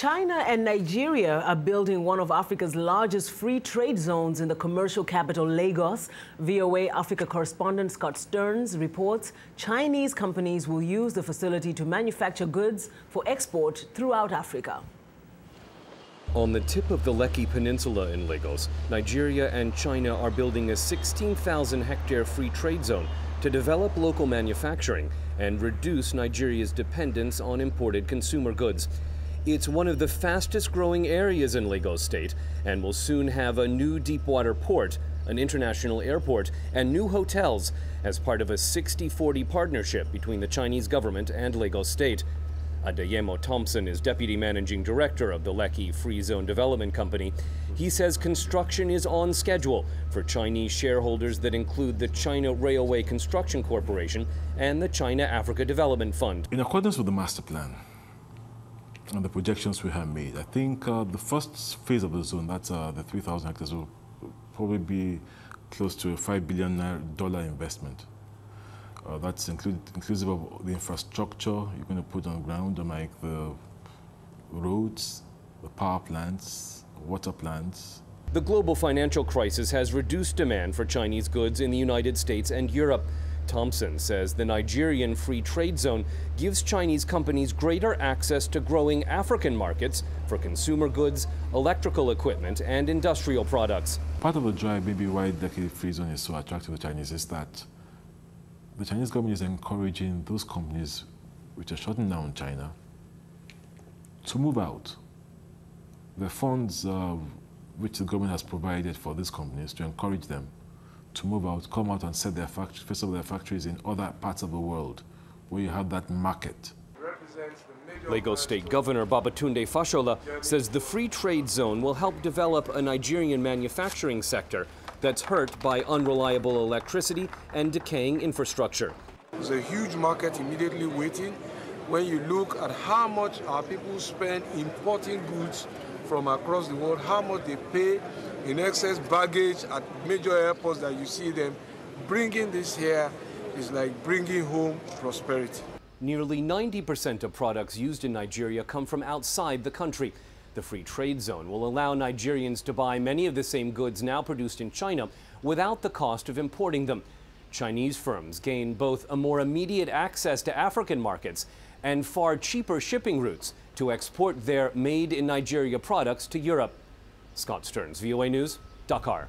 China and Nigeria are building one of Africa's largest free trade zones in the commercial capital, Lagos. VOA Africa correspondent Scott Stearns reports Chinese companies will use the facility to manufacture goods for export throughout Africa. On the tip of the Lekki Peninsula in Lagos, Nigeria and China are building a 16,000-hectare free trade zone to develop local manufacturing and reduce Nigeria's dependence on imported consumer goods. It's one of the fastest-growing areas in Lagos State and will soon have a new deepwater port, an international airport, and new hotels as part of a 60-40 partnership between the Chinese government and Lagos State. Adeyemo Thompson is Deputy Managing Director of the Lekki Free Zone Development Company. He says construction is on schedule for Chinese shareholders that include the China Railway Construction Corporation and the China Africa Development Fund. In accordance with the master plan and the projections we have made, I think the first phase of the zone, that's the 3,000 hectares, will probably be close to a $5 billion investment. That's inclusive of the infrastructure you're going to put on ground, like the roads, the power plants, water plants. The global financial crisis has reduced demand for Chinese goods in the United States and Europe. Thompson says the Nigerian Free Trade Zone gives Chinese companies greater access to growing African markets for consumer goods, electrical equipment, and industrial products. Part of the drive, maybe why the Lekki Free Zone is so attractive to the Chinese, is that the Chinese government is encouraging those companies which are shutting down China to move out. The funds which the government has provided for these companies to encourage them to move out, come out and set their factories in other parts of the world where you have that market. Lagos State Governor Babatunde Fashola says the free trade zone will help develop a Nigerian manufacturing sector that's hurt by unreliable electricity and decaying infrastructure. There's a huge market immediately waiting when you look at how much our people spend importing goods from across the world, how much they pay in excess baggage at major airports that you see them. Bringing this here is like bringing home prosperity. Nearly 90% of products used in Nigeria come from outside the country. The free trade zone will allow Nigerians to buy many of the same goods now produced in China without the cost of importing them. Chinese firms gain both a more immediate access to African markets and far cheaper shipping routes to export their made-in-Nigeria products to Europe. Scott Stearns, VOA News, Dakar.